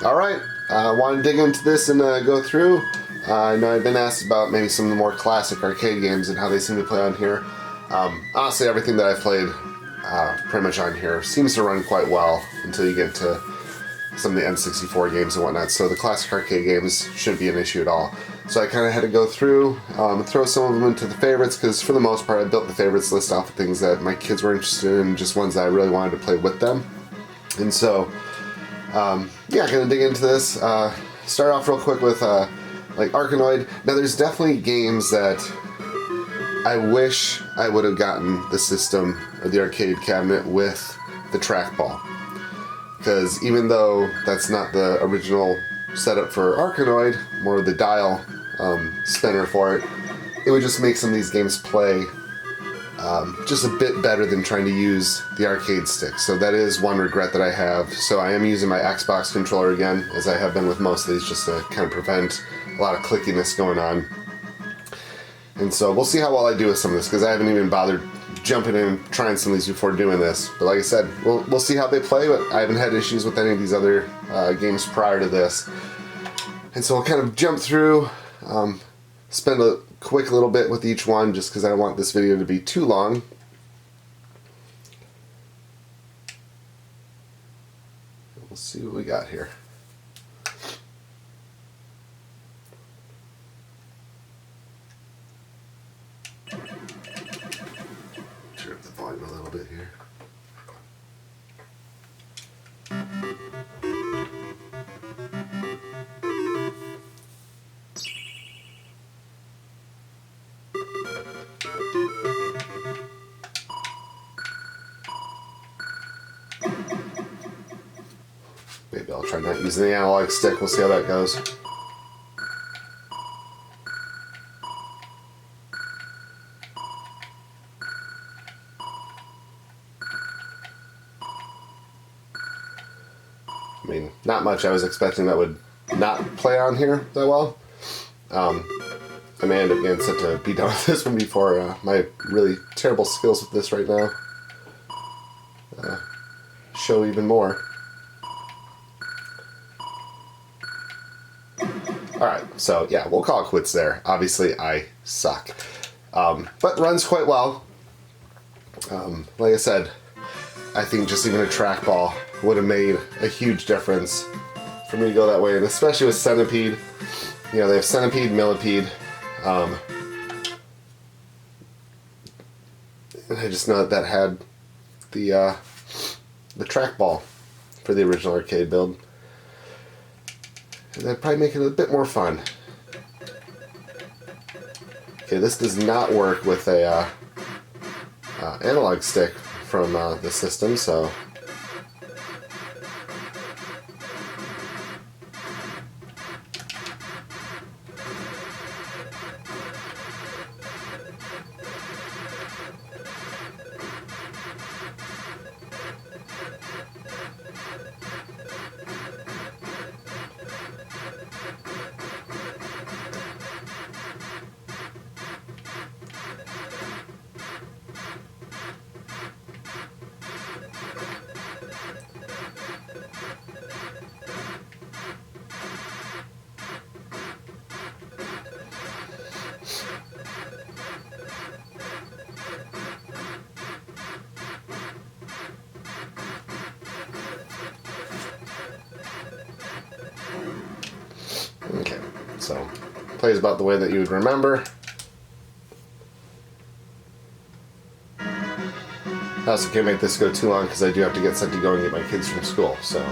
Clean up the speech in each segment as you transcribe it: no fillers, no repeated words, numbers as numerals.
Alright, I want to dig into this and go through. I know I've been asked about maybe some of the more classic arcade games and how they seem to play on here. Honestly, everything that I've played pretty much on here seems to run quite well until you get to some of the N64 games and whatnot, so the classic arcade games shouldn't be an issue at all. So I kind of had to go through, throw some of them into the favorites, because for the most part I built the favorites list off of things that my kids were interested in, just ones that I really wanted to play with them. And so, yeah, gonna dig into this. Start off real quick with like Arkanoid. Now there's definitely games that I wish I would have gotten the system or the arcade cabinet with the trackball. Because even though that's not the original setup for Arkanoid, more of the dial spinner for it, it would just make some of these games play just a bit better than trying to use the arcade stick. So that is one regret that I have. So I am using my Xbox controller again, as I have been with most of these, just to kind of prevent a lot of clickiness going on. And so we'll see how well I do with some of this, because I haven't even bothered jumping in and trying some of these before doing this. But like I said, we'll see how they play, but I haven't had issues with any of these other games prior to this. And so we'll kind of jump through, spend a quick little bit with each one, just because I don't want this video to be too long. We'll see what we got here. Turn up the volume a little bit here. Maybe I'll try not using the analog stick. We'll see how that goes. I mean, not much. I was expecting that would not play on here that well. I may end up getting sent to be done with this one before my really terrible skills with this right now show even more. Alright, so yeah, we'll call it quits there. Obviously, I suck. But runs quite well. Like I said, I think just even a trackball would have made a huge difference for me to go that way, and especially with Centipede. You know, they have Centipede, Millipede, and I just know that had the trackball for the original arcade build. And that'd probably make it a bit more fun. Okay, this does not work with a analog stick from the system, so okay, so plays about the way that you would remember. I also can't make this go too long because I do have to get sent to go and get my kids from school, so.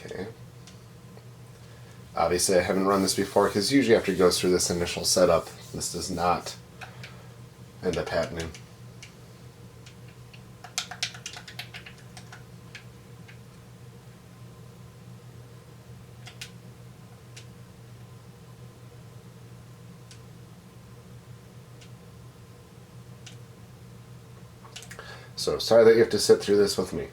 Okay. Obviously I haven't run this before, because usually after it goes through this initial setup, this does not end up happening. So sorry that you have to sit through this with me.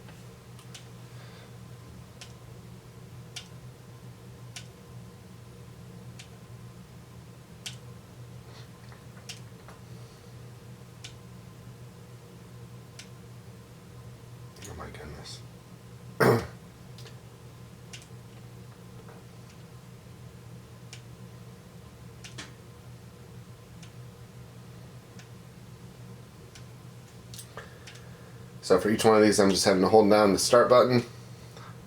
Oh my goodness. So for each one of these, I'm just having to hold down the start button.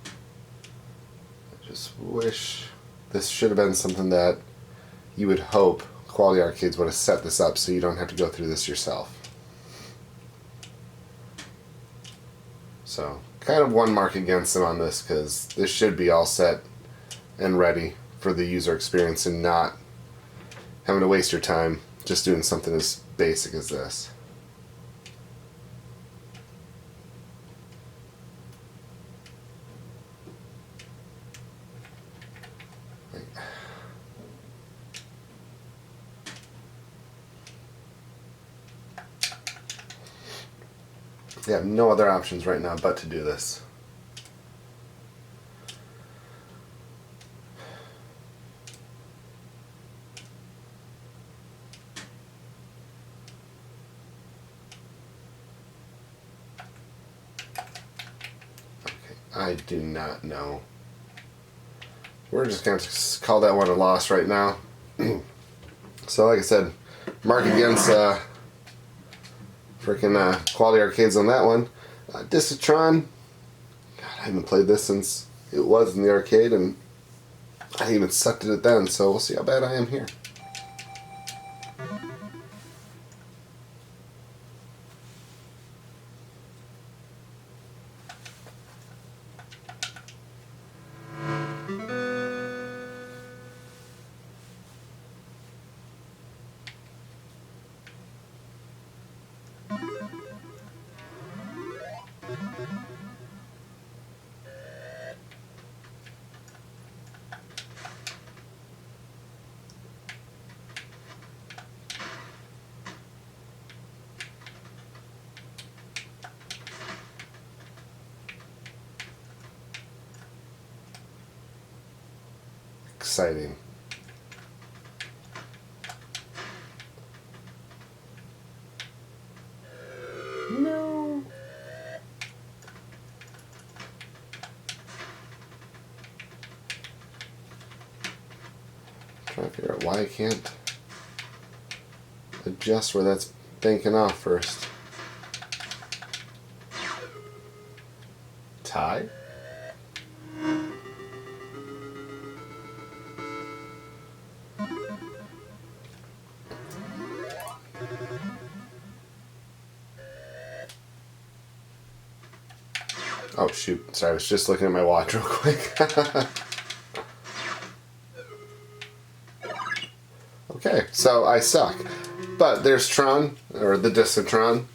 I just wish this should have been something that you would hope Quality Arcades would have set this up so you don't have to go through this yourself. So kind of one mark against them on this, because this should be all set and ready for the user experience and not having to waste your time just doing something as basic as this. They have no other options right now but to do this. Okay, I do not know. We're just going to call that one a loss right now. So like I said, mark against freaking Quality Arcades on that one. Discitron, God, I haven't played this since it was in the arcade, and I even sucked at it then, so we'll see how bad I am here. Exciting. No. Trying to figure out why I can't adjust where that's banking off first. Tie? Oh shoot, sorry, I was just looking at my watch real quick. Okay, so I suck. But there's Tron, or the Discitron.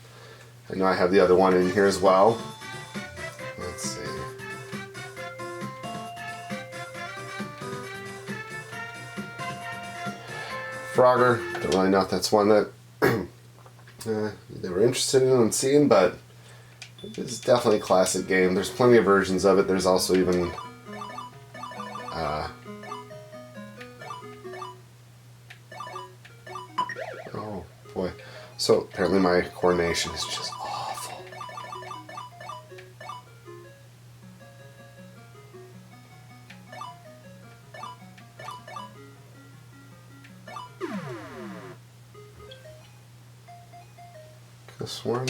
I know I have the other one in here as well. Let's see. Frogger, don't really know if that's one that they were interested in and seeing, but it's definitely a classic game. There's plenty of versions of it. There's also even oh boy. So apparently my coordination is just awful. This one.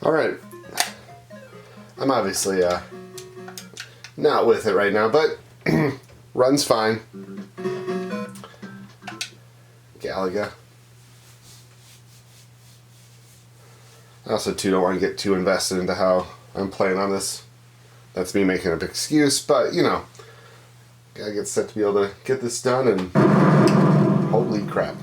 Alright, I'm obviously not with it right now, but runs fine. Galaga. I also too don't want to get too invested into how I'm playing on this. That's me making an excuse, but you know, gotta get set to be able to get this done, and holy crap.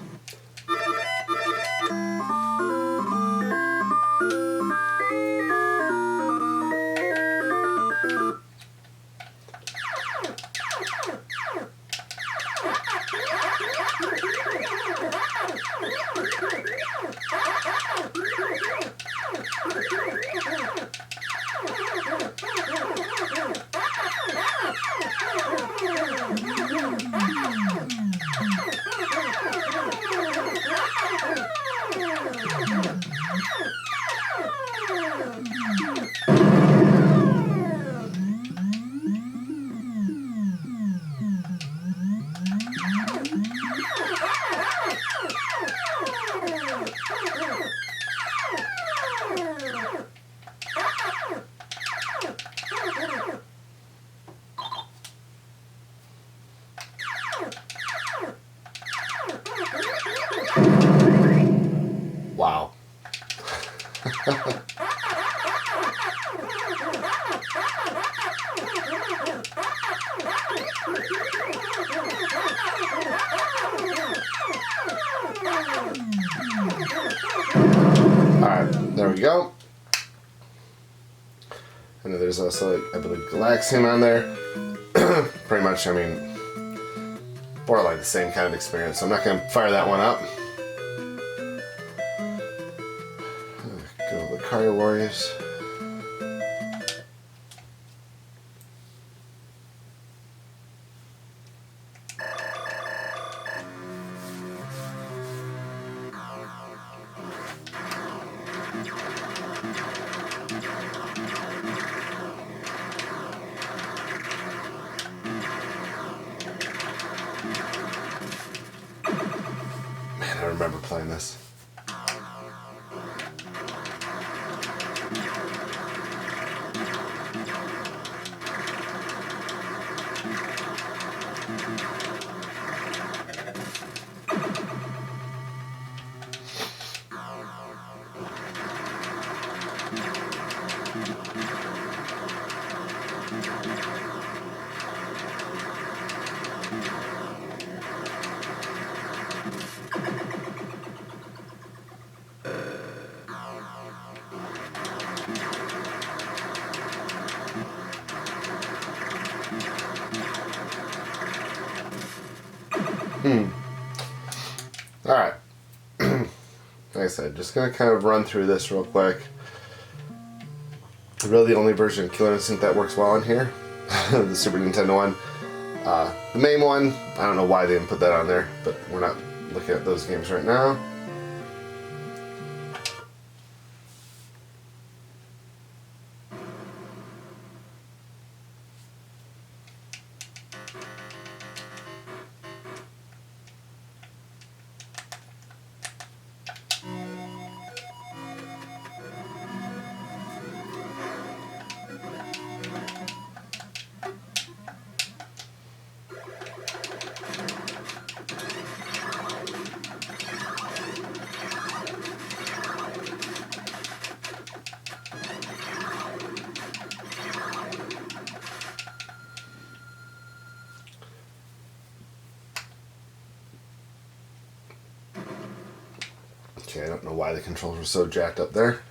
Wow. Alright, there we go. And then there's also, like, I believe, Galaxium on there. Pretty much, I mean, more like the same kind of experience. So I'm not going to fire that one up. Go to the Lucario Warriors. Man, I remember playing this. Alright. Like I said, just going to kind of run through this real quick. Really the only version of Killer Instinct that works well in here. The Super Nintendo one. The main one, I don't know why they didn't put that on there, but we're not looking at those games right now. Okay, I don't know why the controls were so jacked up there.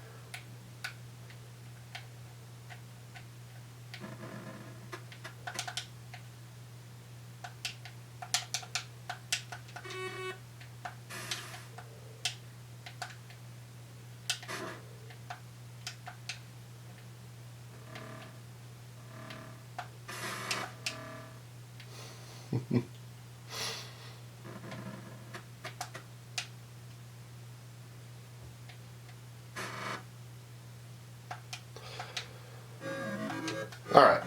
Alright.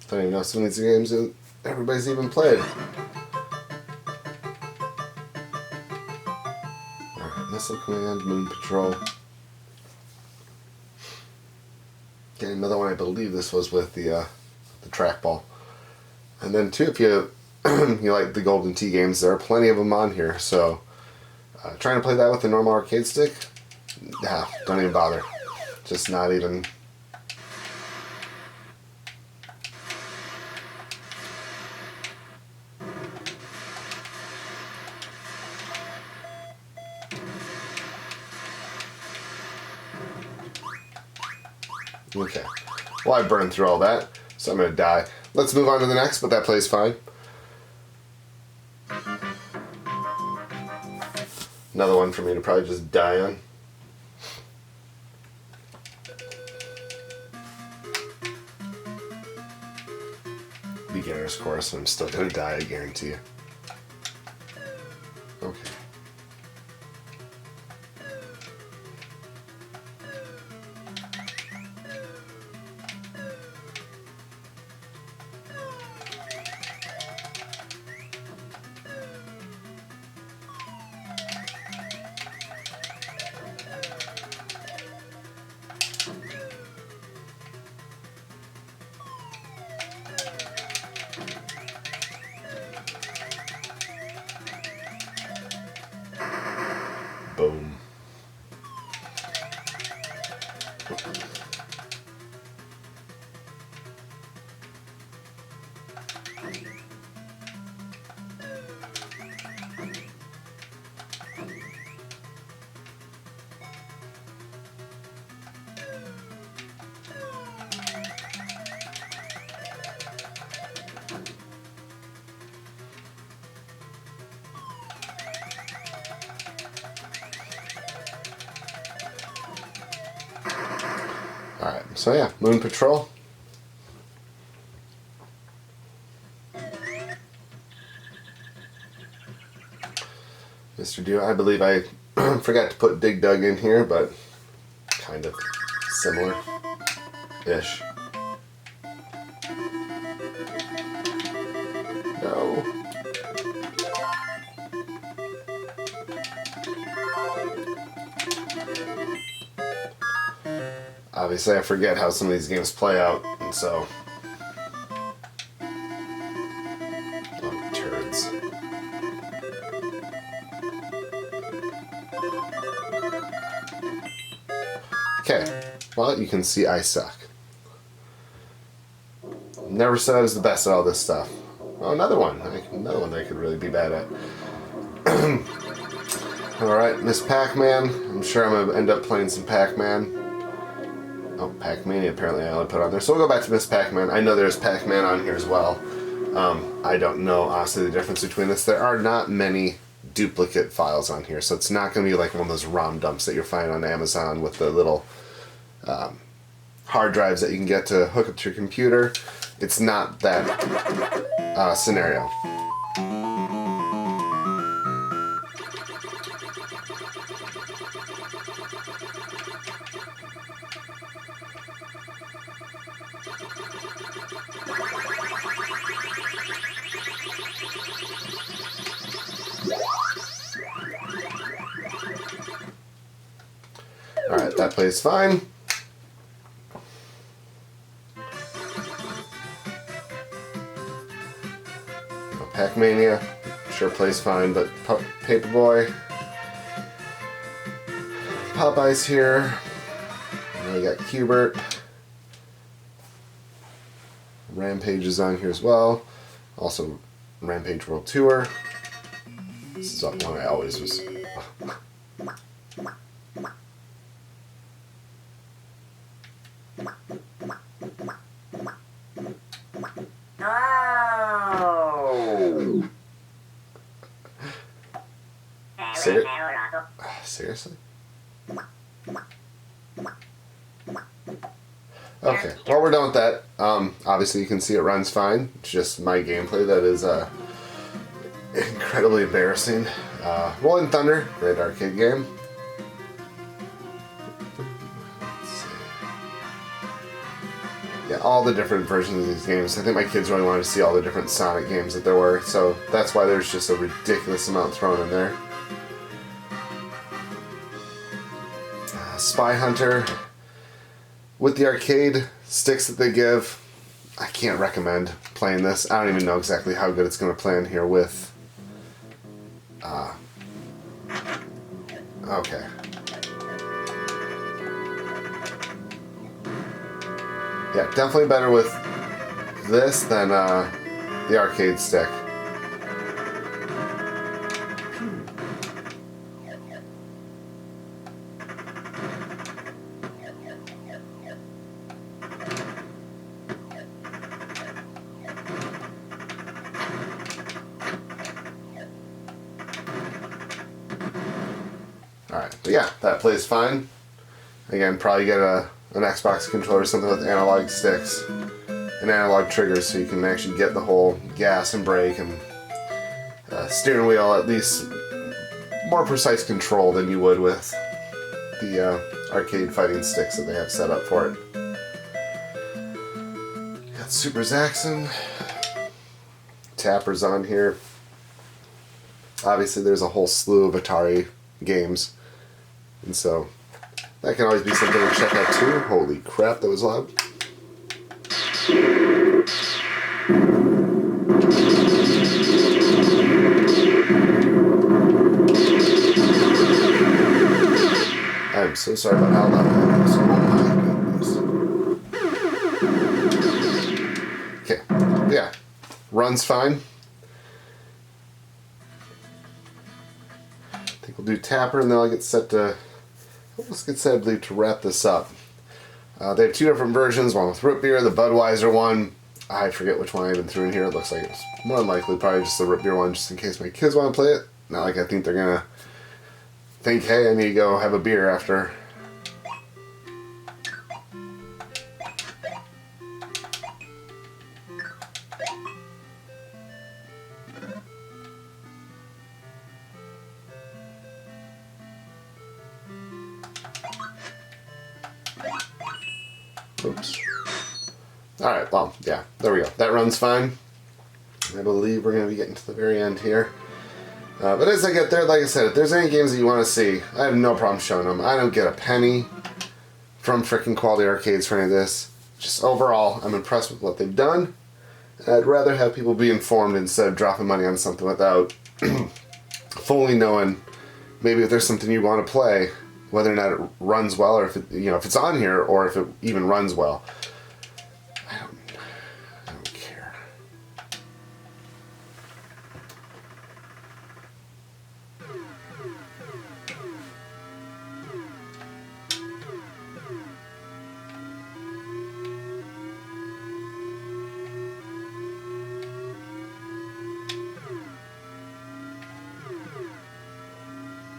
Don't even know some of these games that everybody's even played. Alright, Missile Command, Moon Patrol. Okay, another one, I believe this was with the trackball. And then too, if you you like the Golden Tee games, there are plenty of them on here. So trying to play that with the normal arcade stick, nah, don't even bother. Just not even. Okay. Well, I burned through all that, so I'm going to die. Let's move on to the next, but that plays fine. Another one for me to probably just die on. Beginner's course, and I'm still going to die, I guarantee you. Okay. Boom. Alright, so yeah, Moon Patrol. Mr. Dew, I believe I forgot to put Dig Dug in here, but kind of similar-ish. No. Obviously, I forget how some of these games play out, and so... Oh, turds. Okay, well, you can see I suck. Never said I was the best at all this stuff. Oh, another one. Another one that I could really be bad at. Alright, Miss Pac-Man. I'm sure I'm going to end up playing some Pac-Man. Oh, Pac-Mania apparently I only put on there. So we'll go back to Miss Pac-Man. I know there's Pac-Man on here as well. I don't know, honestly, the difference between this. There are not many duplicate files on here, so it's not going to be like one of those ROM dumps that you'll find on Amazon with the little hard drives that you can get to hook up to your computer. It's not that scenario. Alright, that plays fine. Pac-Mania, sure plays fine, but Paperboy. Popeye's here. And we got Cubert. Rampage is on here as well. Also, Rampage World Tour. This is one I always was... Seriously? Okay, well, we're done with that. Obviously you can see it runs fine. It's just my gameplay that is incredibly embarrassing. Rolling Thunder, great arcade game. Let's see. Yeah, all the different versions of these games. I think my kids really wanted to see all the different Sonic games that there were, so that's why there's just a ridiculous amount thrown in there. Spy Hunter. With the arcade sticks that they give, I can't recommend playing this. I don't even know exactly how good it's going to play in here with... okay. Yeah, definitely better with this than the arcade stick. Alright, but yeah, that plays fine. Again, probably get an Xbox controller or something with analog sticks and analog triggers so you can actually get the whole gas and brake and steering wheel, at least more precise control than you would with the arcade fighting sticks that they have set up for it. Got Super Zaxxon. Tapper's on here. Obviously there's a whole slew of Atari games, and so that can always be something to check out too. Holy crap, that was loud. So sorry about how loud that is. Oh my goodness. Okay, yeah, runs fine. I think we'll do Tapper, and then I'll get set to, almost get set, I believe, to wrap this up. They have two different versions, one with root beer, the Budweiser one. I forget which one I even threw in here. It looks like it's more than likely probably just the root beer one, just in case my kids want to play it. Not like I think they're gonna think, hey, I need to go have a beer after. Oops. Alright, well, yeah, there we go. That runs fine. I believe we're going to be getting to the very end here. But as I get there, like I said, if there's any games that you want to see, I have no problem showing them. I don't get a penny from frickin' Quality Arcades for any of this. Just overall, I'm impressed with what they've done. I'd rather have people be informed instead of dropping money on something without fully knowing maybe if there's something you want to play, whether or not it runs well, or if it, if it's on here, or if it even runs well. I don't care.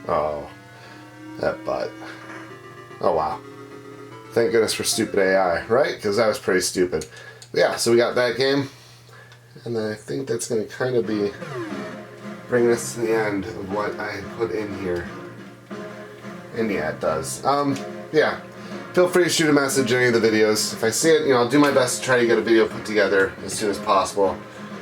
Oh, that butt. Oh wow. Thank goodness for stupid AI, right? Because that was pretty stupid. But yeah, so we got that game. And I think that's going to kind of be bringing us to the end of what I put in here. And yeah, it does. Yeah. Feel free to shoot a message in any of the videos. If I see it, I'll do my best to try to get a video put together as soon as possible.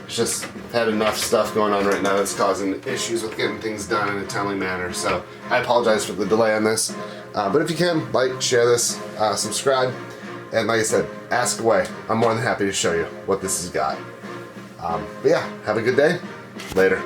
It's just I've had enough stuff going on right now that's causing issues with getting things done in a timely manner. So I apologize for the delay on this. But if you can, like, share this, subscribe, and like I said, ask away. I'm more than happy to show you what this has got. But yeah, have a good day. Later.